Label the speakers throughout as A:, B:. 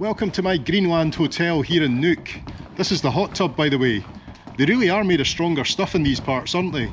A: Welcome to my Greenland hotel here in Nuuk. This is the hot tub, by the way. They really are made of stronger stuff in these parts, aren't they?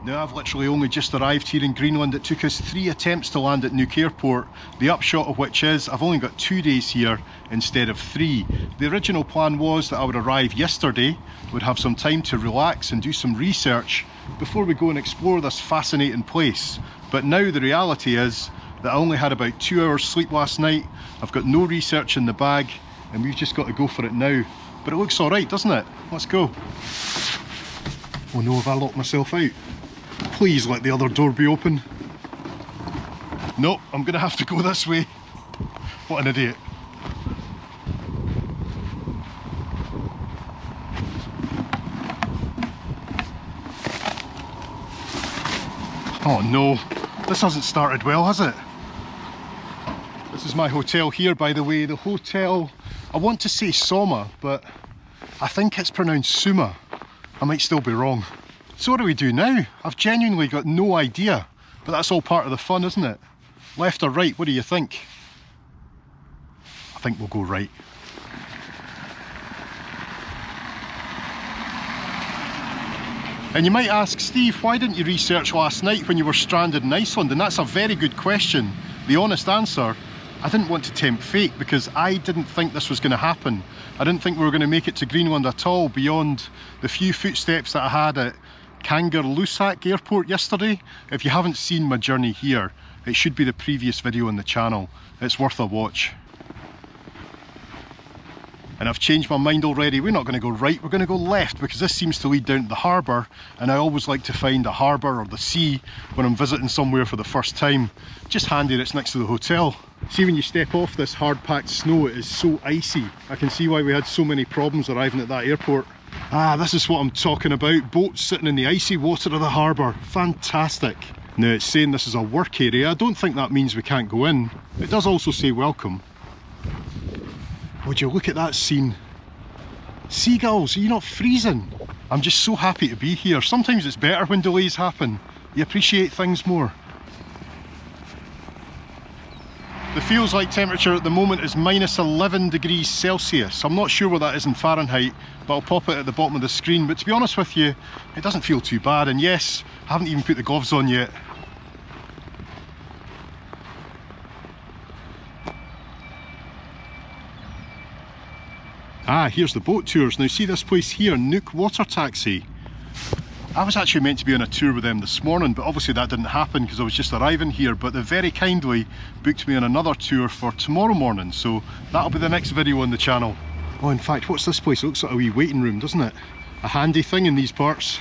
A: Now, I've literally only just arrived here in Greenland. It took us 3 attempts to land at Nuuk airport, the upshot of which is I've only got 2 days here instead of 3. The original plan was that I would arrive yesterday, would have some time to relax and do some research before we go and explore this fascinating place. But now the reality is that I only had about 2 hours sleep last night, I've got no research in the bag, and we've just got to go for it now. But it looks alright, doesn't it? Let's go. Oh no, have I locked myself out? Please let the other door be open. Nope, I'm going to have to go this way. What an idiot. Oh no, this hasn't started well, has it? This is my hotel here, by the way. The hotel, I want to say Soma, but I think it's pronounced Suma. I might still be wrong. So what do we do now? I've genuinely got no idea, but that's all part of the fun, isn't it? Left or right, what do you think? I think we'll go right. And you might ask, Steve, why didn't you research last night when you were stranded in Iceland? And that's a very good question. The honest answer, I didn't want to tempt fate because I didn't think this was going to happen. I didn't think we were going to make it to Greenland at all beyond the few footsteps that I had at Carnoustie airport yesterday. If you haven't seen my journey here, it should be the previous video on the channel. It's worth a watch. And I've changed my mind already. We're not going to go right, we're going to go left, because this seems to lead down to the harbour, and I always like to find a harbour or the sea when I'm visiting somewhere for the first time. Just handy that it's next to the hotel. See, when you step off this hard-packed snow, it is so icy. I can see why we had so many problems arriving at that airport. Ah, this is what I'm talking about. Boats sitting in the icy water of the harbour. Fantastic. Now, it's saying this is a work area. I don't think that means we can't go in. It does also say welcome. Would you look at that scene? Seagulls, are you not freezing? I'm just so happy to be here. Sometimes it's better when delays happen. You appreciate things more. The feels like temperature at the moment is minus 11 degrees Celsius. I'm not sure what that is in Fahrenheit, but I'll pop it at the bottom of the screen. But to be honest with you, it doesn't feel too bad. And yes, I haven't even put the gloves on yet. Ah, here's the boat tours. Now see this place here, Nuuk Water Taxi. I was actually meant to be on a tour with them this morning, but obviously that didn't happen because I was just arriving here, but they very kindly booked me on another tour for tomorrow morning, so that'll be the next video on the channel. Oh, in fact, what's this place? It looks like a wee waiting room, doesn't it? A handy thing in these parts.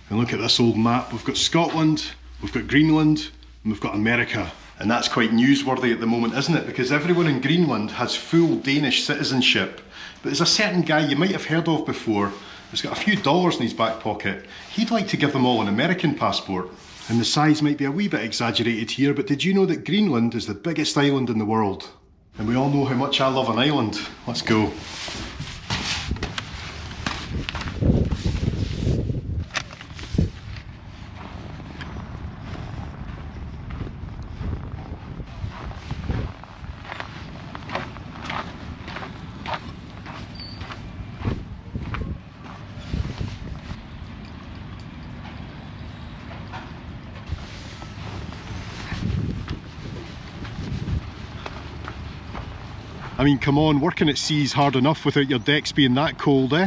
A: And look at this old map. We've got Scotland, we've got Greenland, and we've got America. And that's quite newsworthy at the moment, isn't it? Because everyone in Greenland has full Danish citizenship. But there's a certain guy you might have heard of before who's got a few dollars in his back pocket. He'd like to give them all an American passport. And the size might be a wee bit exaggerated here, but did you know that Greenland is the biggest island in the world? And we all know how much I love an island. Let's go. I mean, come on, working at sea's hard enough without your decks being that cold, eh?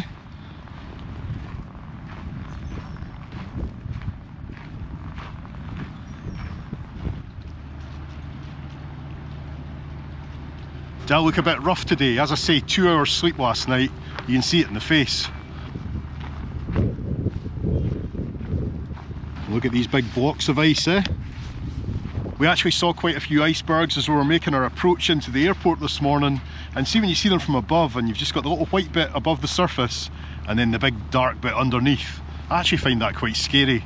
A: Did I look a bit rough today? As I say, 2 hours sleep last night. You can see it in the face. Look at these big blocks of ice, eh? We actually saw quite a few icebergs as we were making our approach into the airport this morning, and see when you see them from above and you've just got the little white bit above the surface and then the big dark bit underneath. I actually find that quite scary.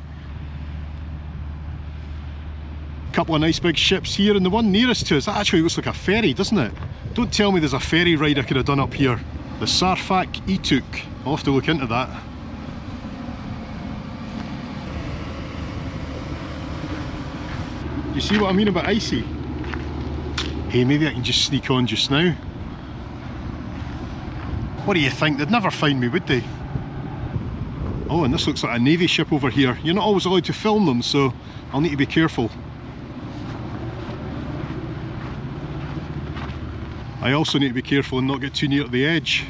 A: A couple of nice big ships here, and the one nearest to us, that actually looks like a ferry, doesn't it? Don't tell me there's a ferry ride I could have done up here. The Sarfak Etuk, I'll have to look into that. You see what I mean about icy? Hey, maybe I can just sneak on just now. What do you think? They'd never find me, would they? Oh, and this looks like a navy ship over here. You're not always allowed to film them, so I'll need to be careful. I also need to be careful and not get too near the edge.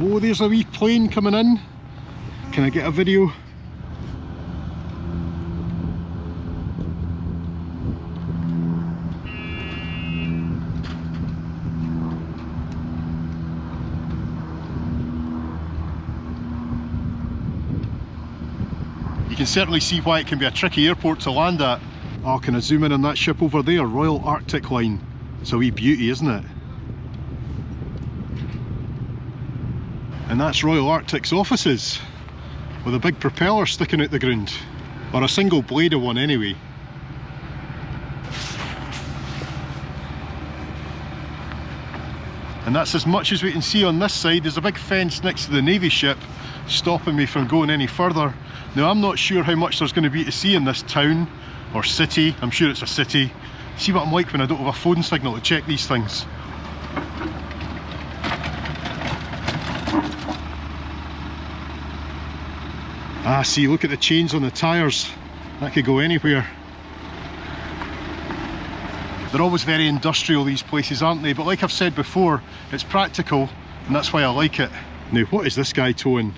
A: Oh, there's a wee plane coming in. Can I get a video? You can certainly see why it can be a tricky airport to land at. Oh, can I zoom in on that ship over there? Royal Arctic Line. It's a wee beauty, isn't it? And that's Royal Arctic's offices, with a big propeller sticking out the ground. Or a single bladed one anyway. And that's as much as we can see on this side. There's a big fence next to the navy ship stopping me from going any further. Now I'm not sure how much there's going to be to see in this town or city. I'm sure it's a city. See what I'm like when I don't have a phone signal to check these things. Ah, see, look at the chains on the tyres. That could go anywhere. They're always very industrial, these places, aren't they? But like I've said before, it's practical, and that's why I like it. Now, what is this guy towing?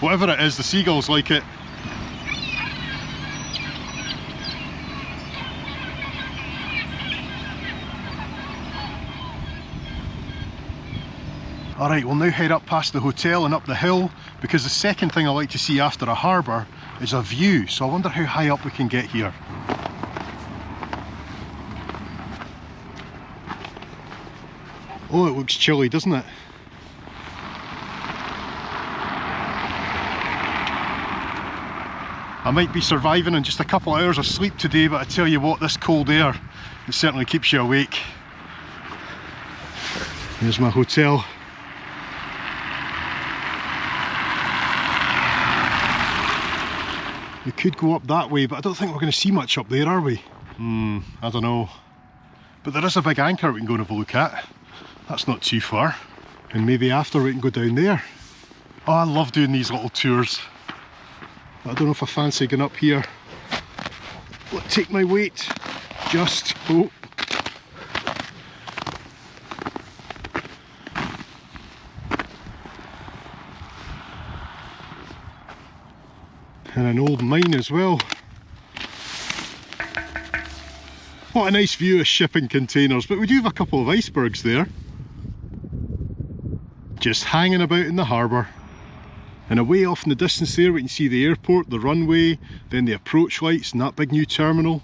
A: Whatever it is, the seagulls like it. Alright, we'll now head up past the hotel and up the hill, because the second thing I like to see after a harbour is a view. So I wonder how high up we can get here. Oh, it looks chilly, doesn't it? I might be surviving on just a couple of hours of sleep today, but I tell you what, this cold air, it certainly keeps you awake. Here's my hotel. We could go up that way, but I don't think we're going to see much up there, are we? I don't know. But there is a big anchor we can go and have a look at. That's not too far. And maybe after we can go down there. Oh, I love doing these little tours. I don't know if I fancy going up here. Let's take my weight. Just, oh. And an old mine as well. What a nice view of shipping containers, but we do have a couple of icebergs there. Just hanging about in the harbour. And away off in the distance there we can see the airport, the runway, then the approach lights and that big new terminal.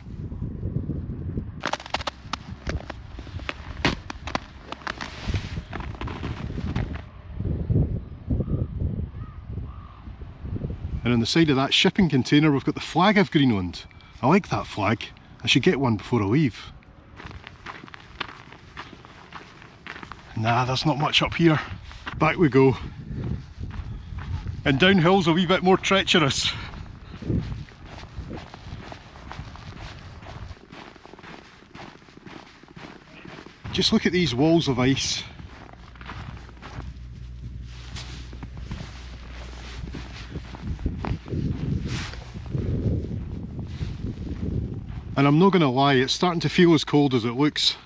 A: And on the side of that shipping container we've got the flag of Greenland. I like that flag. I should get one before I leave. Nah, there's not much up here. Back we go. And downhill's a wee bit more treacherous. Just look at these walls of ice. And I'm not going to lie, it's starting to feel as cold as it looks.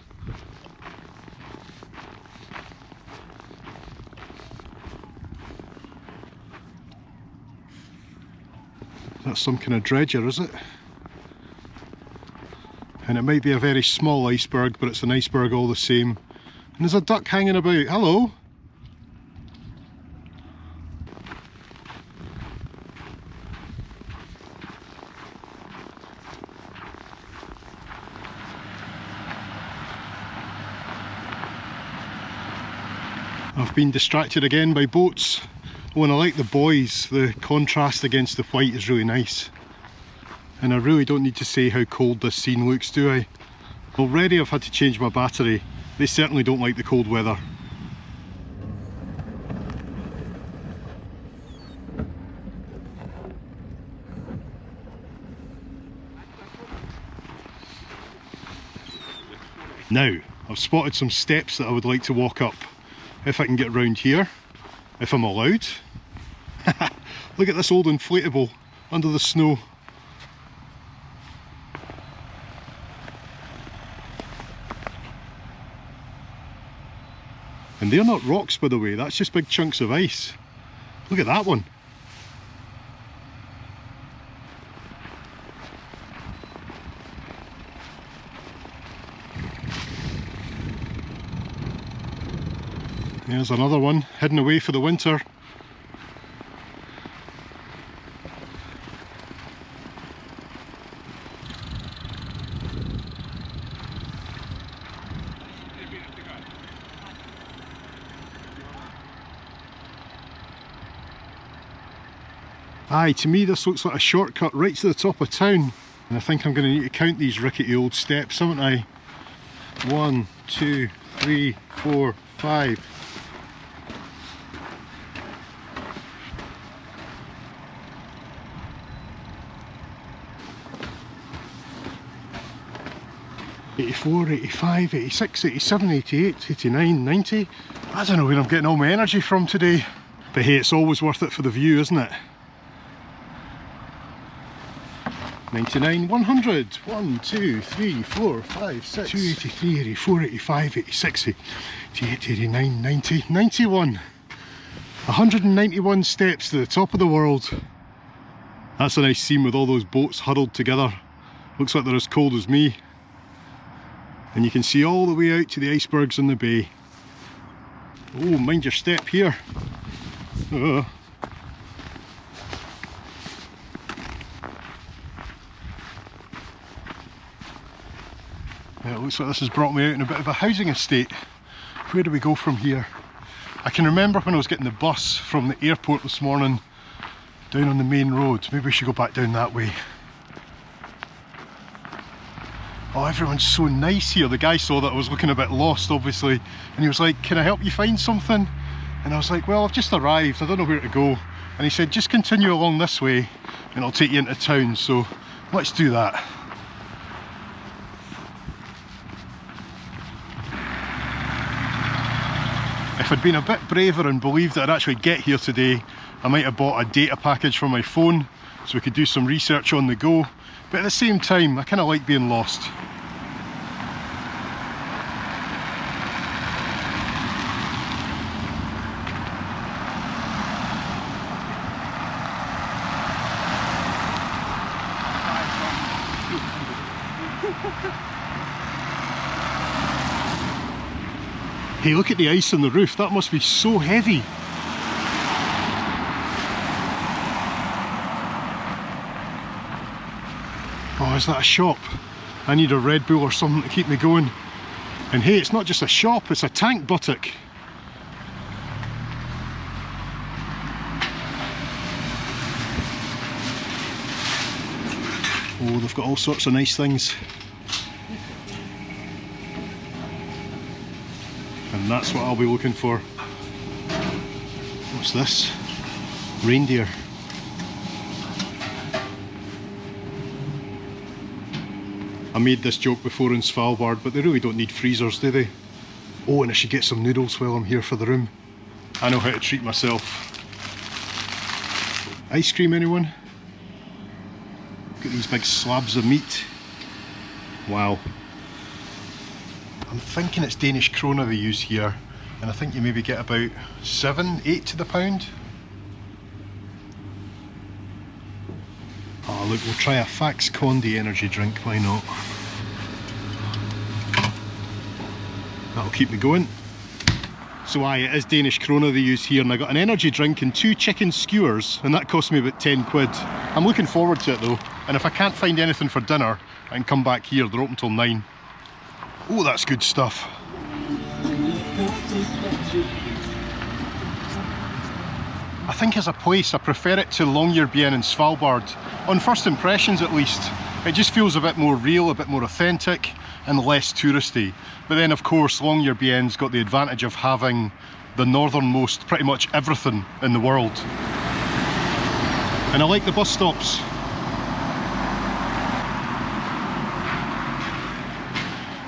A: That's some kind of dredger, is it? And it might be a very small iceberg, but it's an iceberg all the same. And there's a duck hanging about. Hello! I've been distracted again by boats. Oh, and I like the buoys. The contrast against the white is really nice. And I really don't need to say how cold this scene looks, do I? Already I've had to change my battery. They certainly don't like the cold weather. Now, I've spotted some steps that I would like to walk up. If I can get round here, if I'm allowed. Look at this old inflatable under the snow. And they're not rocks, by the way, that's just big chunks of ice. Look at that one. There's another one, hidden away for the winter. Aye, to me this looks like a shortcut right to the top of town. And I think I'm going to need to count these rickety old steps, haven't I? 1, 2, 3, 4, 5. '84, '85, '86, '87, '88, '89, '90. I don't know where I'm getting all my energy from today. But hey, it's always worth it for the view, isn't it? 99, 100, 1, 2, 3, 4, 5, 6, 283, 84, 85, 86, 88, 89, 90, 91. 191 steps to the top of the world. That's a nice scene with all those boats huddled together. Looks like they're as cold as me. And you can see all the way out to the icebergs in the bay. Oh, mind your step here. Yeah, it looks like this has brought me out in a bit of a housing estate. Where do we go from here? I can remember when I was getting the bus from the airport this morning down on the main road. Maybe we should go back down that way. Oh, everyone's so nice here. The guy saw that I was looking a bit lost, obviously, and he was like, "Can I help you find something?" And I was like, "Well, I've just arrived, I don't know where to go." And he said, "Just continue along this way and I'll take you into town." So let's do that. If I'd been a bit braver and believed that I'd actually get here today, I might have bought a data package for my phone so we could do some research on the go. But at the same time, I kind of like being lost. Hey, look at the ice on the roof, that must be so heavy. Oh, is that a shop? I need a Red Bull or something to keep me going. And hey, it's not just a shop, it's a tank buttock. Oh, they've got all sorts of nice things. And that's what I'll be looking for. What's this? Reindeer. I made this joke before in Svalbard, but they really don't need freezers, do they? Oh, and I should get some noodles while I'm here for the room. I know how to treat myself. Ice cream, anyone? Look at these big slabs of meat. Wow. I'm thinking it's Danish krona they use here, and I think you maybe get about 7, 8 to the pound. Oh look, we'll try a Fax Condi energy drink, why not? That'll keep me going. So aye, it is Danish krona they use here, and I got an energy drink and 2 chicken skewers, and that cost me about 10 quid. I'm looking forward to it though, and if I can't find anything for dinner, I can come back here, they're open till 9. Oh, that's good stuff. I think as a place, I prefer it to Longyearbyen and Svalbard. On first impressions at least, it just feels a bit more real, a bit more authentic, and less touristy. But then of course, Longyearbyen's got the advantage of having the northernmost pretty much everything in the world. And I like the bus stops.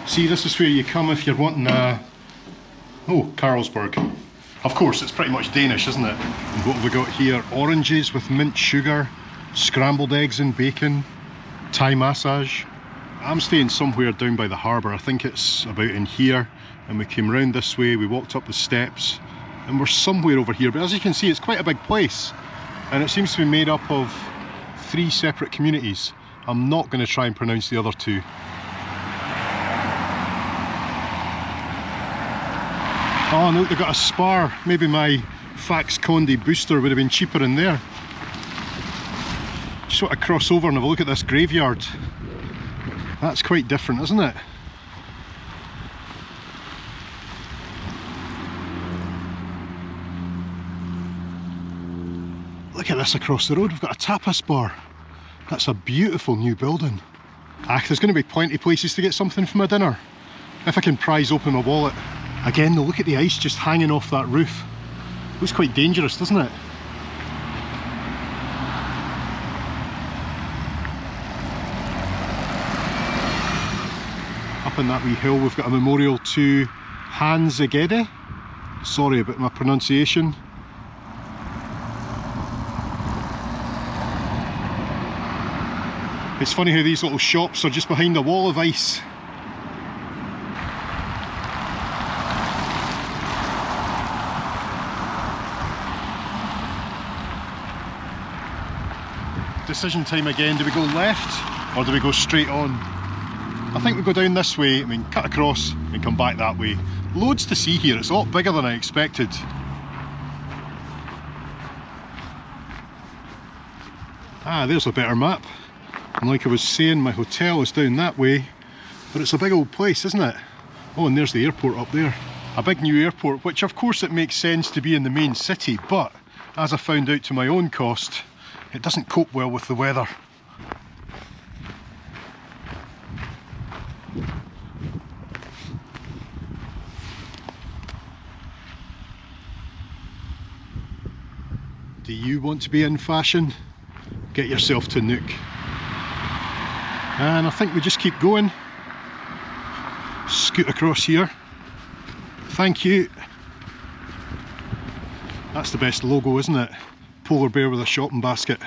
A: See, this is where you come if you're wanting a... Oh, Carlsberg. Of course, it's pretty much Danish, isn't it? And what have we got here? Oranges with mint sugar, scrambled eggs and bacon, Thai massage. I'm staying somewhere down by the harbour. I think it's about in here. And we came round this way, we walked up the steps, and we're somewhere over here. But as you can see, it's quite a big place. And it seems to be made up of 3 separate communities. I'm not going to try and pronounce the other 2. Oh no, they've got a spar. Maybe my Fax Conde booster would have been cheaper in there. Just want to cross over and have a look at this graveyard. That's quite different, isn't it? Look at this across the road, we've got a tapas bar. That's a beautiful new building. There's going to be plenty of places to get something for my dinner. If I can prise open my wallet. Again, though, look at the ice just hanging off that roof. Looks quite dangerous, doesn't it? Up on that wee hill we've got a memorial to Hans Egede. Sorry about my pronunciation. It's funny how these little shops are just behind a wall of ice. Decision time again, do we go left or do we go straight on? I think we go down this way, I mean cut across and come back that way. Loads to see here, it's a lot bigger than I expected. There's a better map. And like I was saying, my hotel is down that way, but it's a big old place, isn't it? Oh, and there's the airport up there. A big new airport, which of course it makes sense to be in the main city, but as I found out to my own cost, it doesn't cope well with the weather. Do you want to be in fashion? Get yourself to Nuuk. And I think we just keep going. Scoot across here. Thank you. That's the best logo, isn't it? Polar bear with a shopping basket.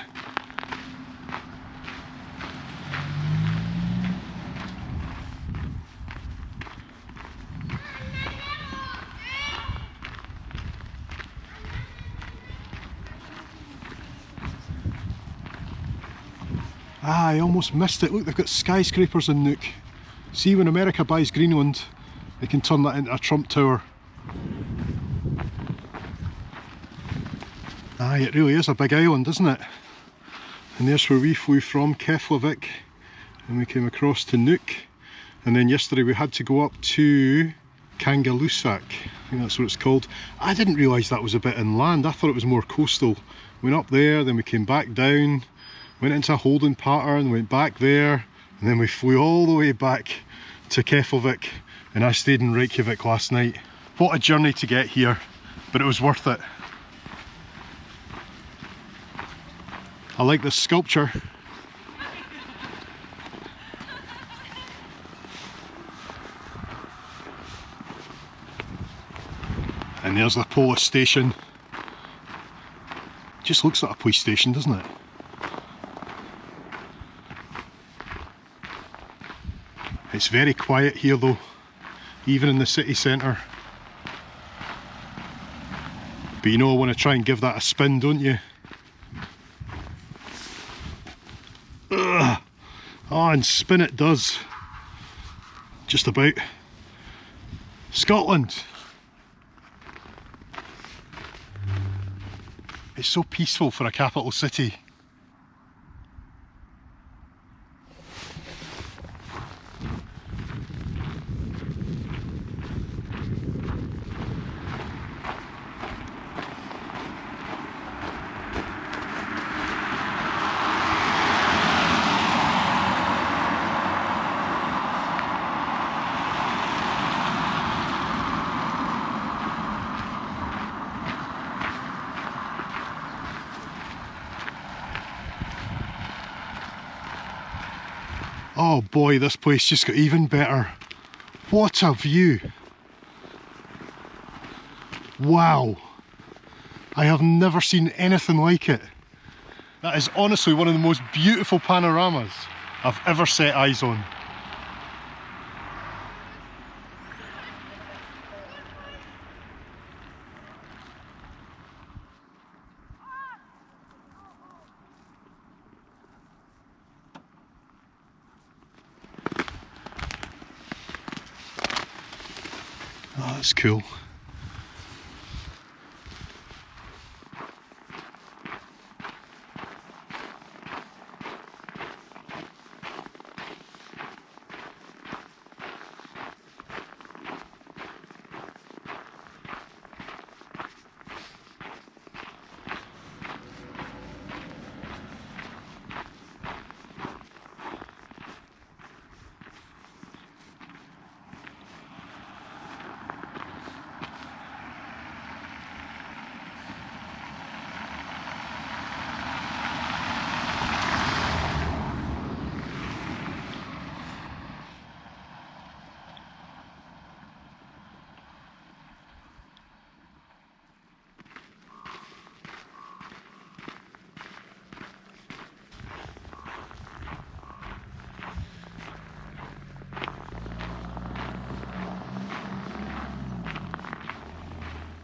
A: I almost missed it. Look, they've got skyscrapers in Nuuk. See, when America buys Greenland, they can turn that into a Trump Tower. It really is a big island, isn't it? And there's where we flew from, Keflavik, and we came across to Nuuk. And then yesterday we had to go up to Kangalusuk, I think that's what it's called. I didn't realise that was a bit inland, I thought it was more coastal. Went up there, then we came back down, went into a holding pattern, went back there, and then we flew all the way back to Keflavik, and I stayed in Reykjavik last night. What a journey to get here, but it was worth it. I like this sculpture. And there's the police station. Just looks like a police station, doesn't it? It's very quiet here though, even in the city centre. But you know, I want to try and give that a spin, don't you? Ugh. Oh, and spin it does. Just about. Scotland. It's so peaceful for a capital city. Oh boy, this place just got even better. What a view! Wow! I have never seen anything like it. That is honestly one of the most beautiful panoramas I've ever set eyes on. Oh, that's cool.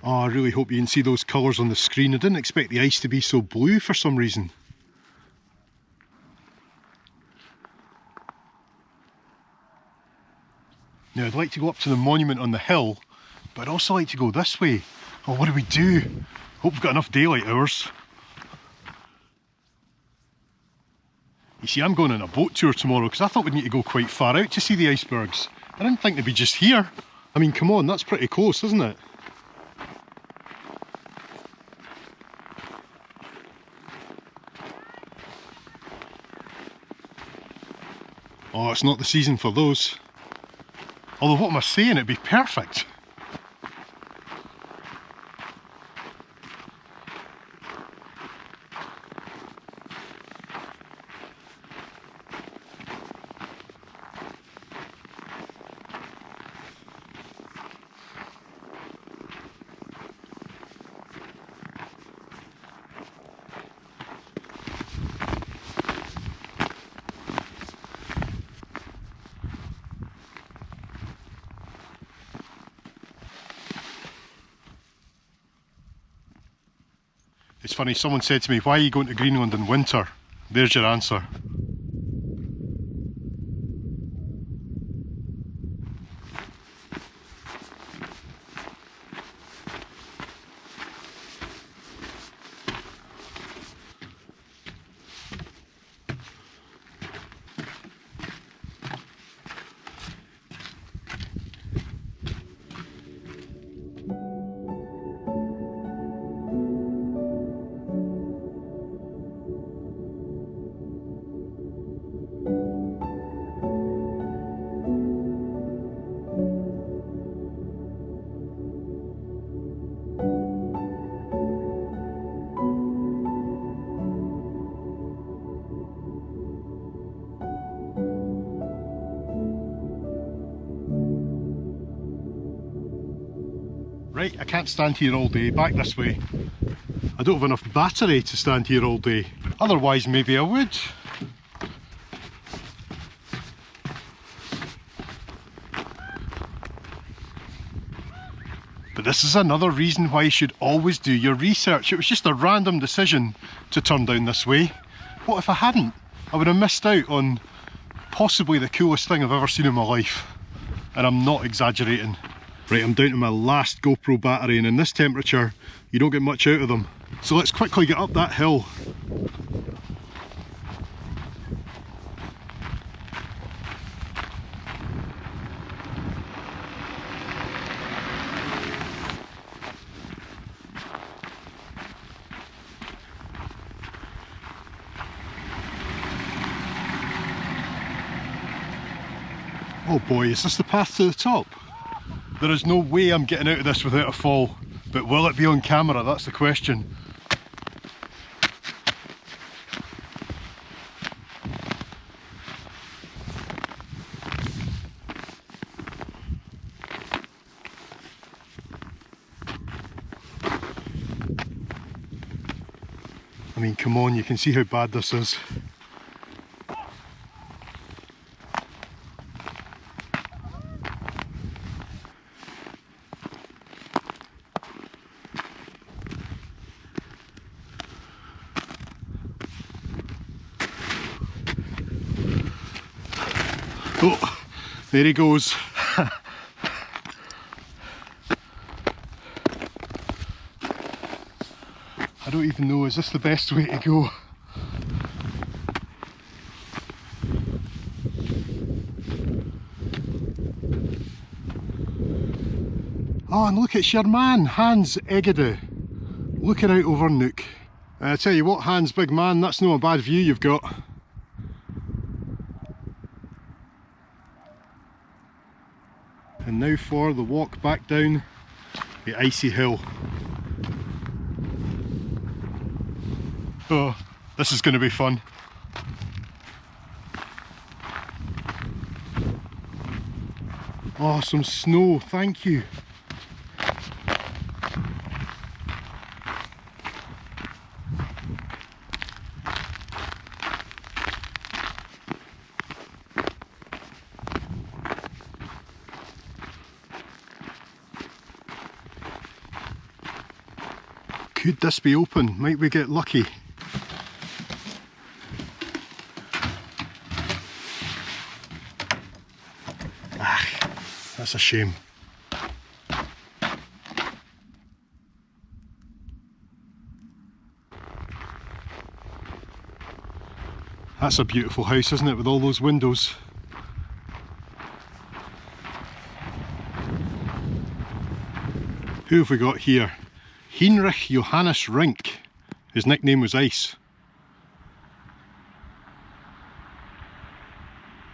A: Oh, I really hope you can see those colours on the screen. I didn't expect the ice to be so blue for some reason. Now I'd like to go up to the monument on the hill, but I'd also like to go this way. Oh, what do we do? Hope we've got enough daylight hours. You see, I'm going on a boat tour tomorrow because I thought we'd need to go quite far out to see the icebergs. I didn't think they'd be just here. I mean, come on, that's pretty close, isn't it? Oh, it's not the season for those. Although, what am I saying? It'd be perfect. It's funny, someone said to me, why are you going to Greenland in winter? There's your answer. Right, I can't stand here all day, back this way. I don't have enough battery to stand here all day. Otherwise maybe I would. But this is another reason why you should always do your research. It was just a random decision to turn down this way. What if I hadn't? I would have missed out on possibly the coolest thing I've ever seen in my life. And I'm not exaggerating. Right, I'm down to my last GoPro battery, and in this temperature you don't get much out of them. So let's quickly get up that hill. Oh boy, is this the path to the top? There is no way I'm getting out of this without a fall, but will it be on camera? That's the question. I mean, come on, you can see how bad this is. Oh, there he goes. I don't even know, is this the best way to go? Oh, and look, it's your man, Hans Egede, looking out over Nuuk. I tell you what, Hans, big man, that's not a bad view you've got. And now for the walk back down the icy hill. Oh, this is going to be fun. Oh, some snow, thank you. Could this be open? Might we get lucky? That's a shame. That's a beautiful house, isn't it, with all those windows? Who have we got here? Heinrich Johannes Rink. His nickname was Ice.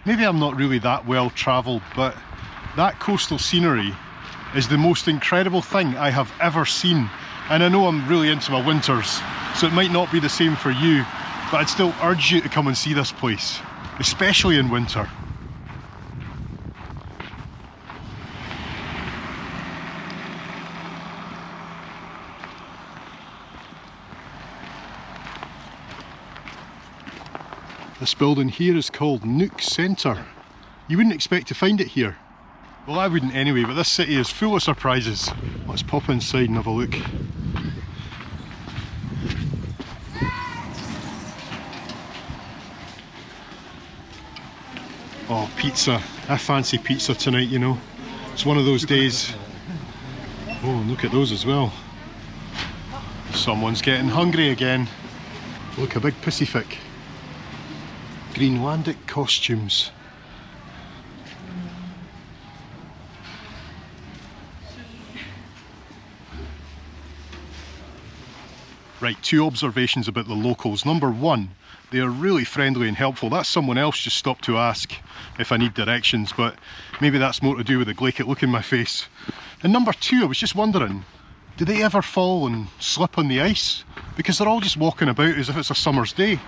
A: Maybe I'm not really that well travelled, but that coastal scenery is the most incredible thing I have ever seen. And I know I'm really into my winters, so it might not be the same for you, but I'd still urge you to come and see this place, especially in winter. This building here is called Nuuk Centre. You wouldn't expect to find it here. Well, I wouldn't anyway, but this city is full of surprises. Let's pop inside and have a look. Oh, pizza. I fancy pizza tonight, you know. It's one of those days. Oh, look at those as well. Someone's getting hungry again. Look, a big Pacific. Greenlandic costumes. Right, two observations about the locals. Number one, they are really friendly and helpful. That's someone else just stopped to ask if I need directions, but maybe that's more to do with the glaikit look in my face. And number two, I was just wondering, do they ever fall and slip on the ice? Because they're all just walking about as if it's a summer's day.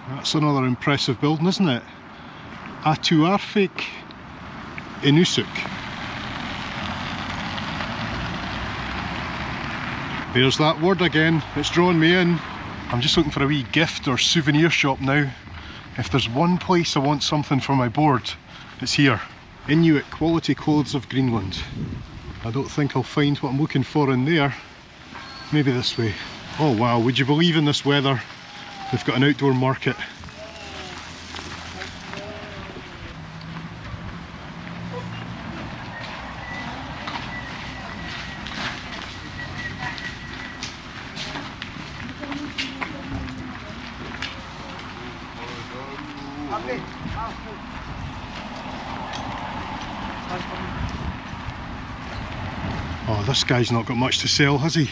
A: That's another impressive building, isn't it? Atuarfik Inusuk. There's that word again, it's drawing me in. I'm just looking for a wee gift or souvenir shop now. If there's one place I want something for my board, it's here. Inuit Quality Clothes of Greenland. I don't think I'll find what I'm looking for in there. Maybe this way. Oh wow, would you believe in this weather? They've got an outdoor market. Oh, this guy's not got much to sell, has he?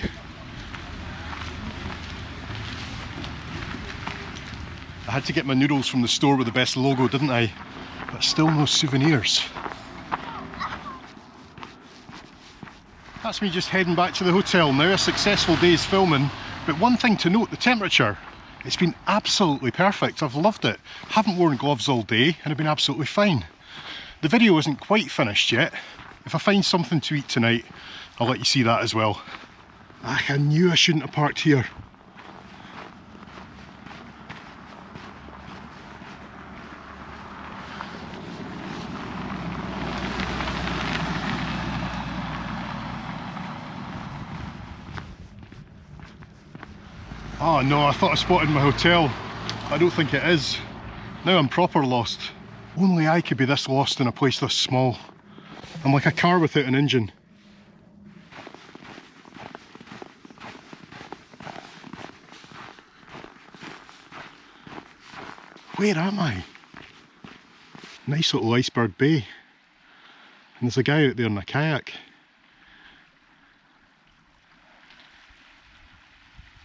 A: I had to get my noodles from the store with the best logo, didn't I? But still no souvenirs. That's me just heading back to the hotel now. A successful day's filming. But one thing to note, the temperature. It's been absolutely perfect. I've loved it. Haven't worn gloves all day and I've been absolutely fine. The video isn't quite finished yet. If I find something to eat tonight, I'll let you see that as well. I knew I shouldn't have parked here. Oh no, I thought I spotted my hotel. I don't think it is. Now I'm proper lost. Only I could be this lost in a place this small. I'm like a car without an engine. Where am I? Nice little iceberg bay. And there's a guy out there in a kayak.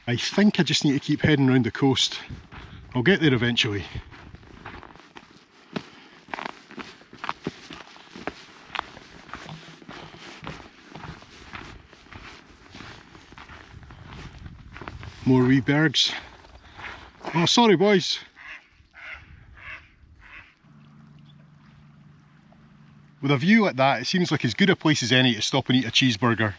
A: I think I just need to keep heading around the coast. I'll get there eventually. More wee bergs. Oh, sorry boys. With a view like that, it seems like as good a place as any to stop and eat a cheeseburger.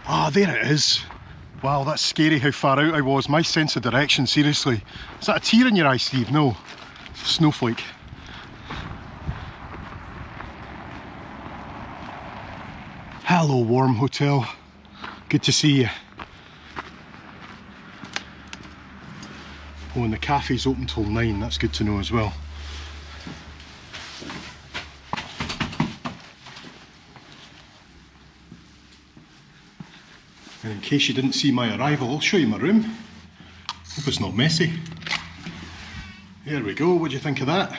A: Ah, there it is. Wow, that's scary how far out I was. My sense of direction, seriously. Is that a tear in your eye, Steve? No, it's a snowflake. Hello, warm hotel. Good to see you. Oh, and the cafe's open till 9. That's good to know as well. And in case you didn't see my arrival, I'll show you my room. Hope it's not messy. There we go, what do you think of that?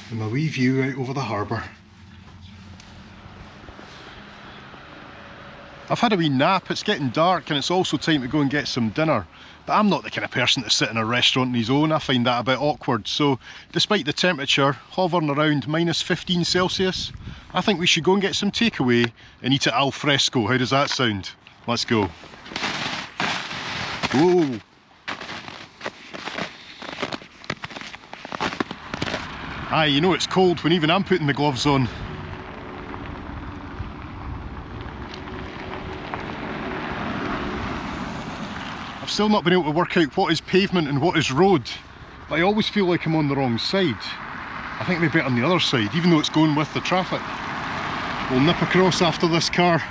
A: And my wee view out over the harbour. I've had a wee nap, it's getting dark and it's also time to go and get some dinner. But I'm not the kind of person to sit in a restaurant on his own, I find that a bit awkward. So despite the temperature hovering around -15 Celsius, I think we should go and get some takeaway and eat it al fresco. How does that sound? Let's go. Whoa! Aye, you know it's cold when even I'm putting the gloves on. I've still not been able to work out what is pavement and what is road, but I always feel like I'm on the wrong side. I think maybe on the other side, even though it's going with the traffic. We'll nip across after this car.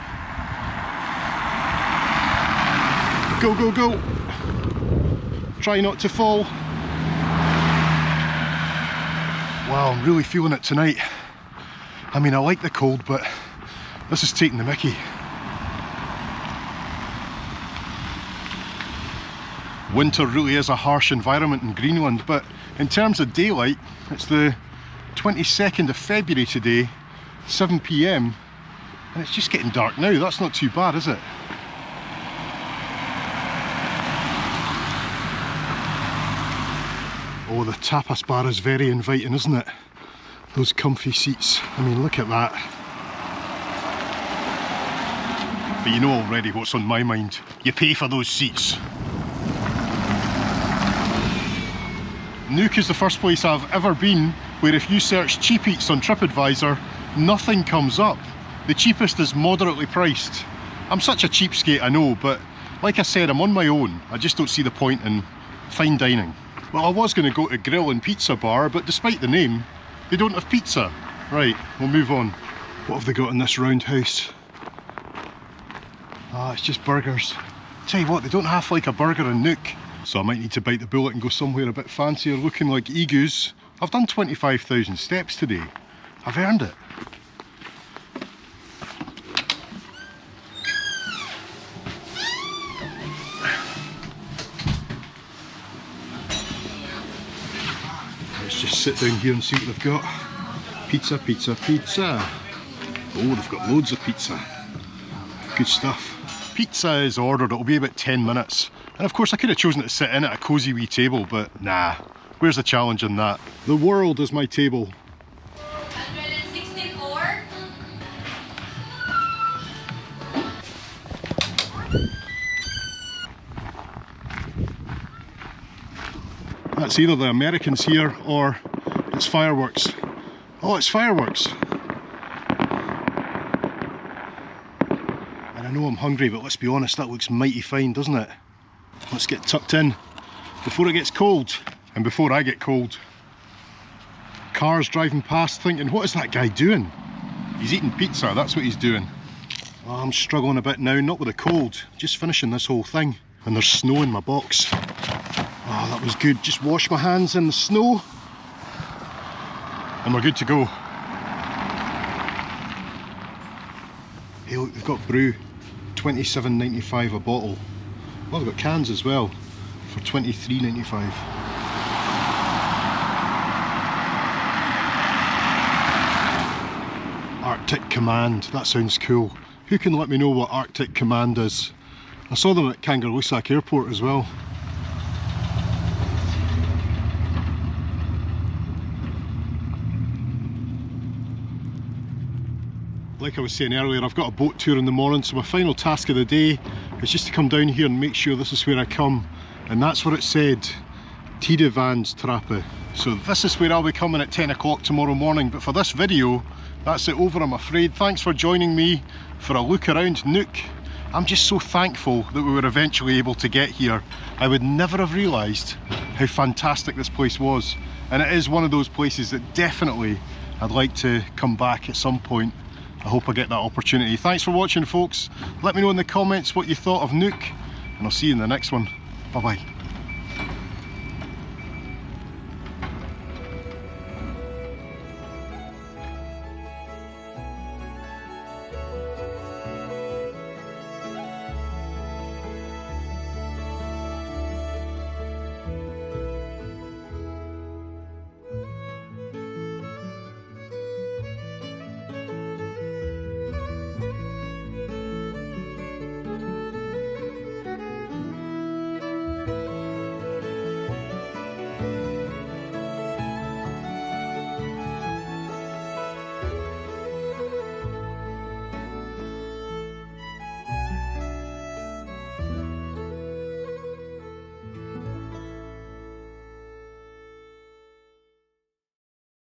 A: Go, go, go! Try not to fall. Wow, I'm really feeling it tonight. I mean, I like the cold, but this is taking the mickey. Winter really is a harsh environment in Greenland, but in terms of daylight, it's the 22nd of February today, 7 PM, and it's just getting dark now. That's not too bad, is it? Oh, the tapas bar is very inviting, isn't it? Those comfy seats. I mean, look at that. But you know already what's on my mind. You pay for those seats. Nuuk is the first place I've ever been where if you search cheap eats on TripAdvisor, nothing comes up. The cheapest is moderately priced. I'm such a cheapskate, I know, but like I said, I'm on my own. I just don't see the point in fine dining. Well, I was going to go to Grill and Pizza Bar, but despite the name, they don't have pizza. Right, we'll move on. What have they got in this roundhouse? Ah, it's just burgers. Tell you what, they don't have like a burger in Nuuk. So I might need to bite the bullet and go somewhere a bit fancier, looking like Egoos. I've done 25,000 steps today. I've earned it. Let's just sit down here and see what they've got. Pizza, pizza, pizza. Oh, they've got loads of pizza. Good stuff. Pizza is ordered, it'll be about 10 minutes. And of course I could have chosen to sit in at a cosy wee table, but nah, where's the challenge in that? The world is my table.
B: 164.
A: That's either the Americans here or it's fireworks. Oh, it's fireworks. And I know I'm hungry, but let's be honest, that looks mighty fine, doesn't it? Let's get tucked in before it gets cold. And before I get cold. Cars driving past thinking, what is that guy doing? He's eating pizza, that's what he's doing. Oh, I'm struggling a bit now, not with the cold, just finishing this whole thing. And there's snow in my box. Oh, that was good. Just wash my hands in the snow and we're good to go. Hey look, they've got brew, $27.95 a bottle. Well, they've got cans as well for $23.95. Arctic Command, that sounds cool. Who can let me know what Arctic Command is? I saw them at Carnoustie Airport as well. Like I was saying earlier, I've got a boat tour in the morning, so my final task of the day is just to come down here and make sure this is where I come. And that's what it said, Tidevans Trappe. So this is where I'll be coming at 10 o'clock tomorrow morning, but for this video, that's it over, I'm afraid. Thanks for joining me for a look around Nuuk. I'm just so thankful that we were eventually able to get here. I would never have realised how fantastic this place was. And it is one of those places that definitely I'd like to come back at some point. I hope I get that opportunity. Thanks for watching, folks. Let me know in the comments what you thought of Nuuk, and I'll see you in the next one. Bye bye.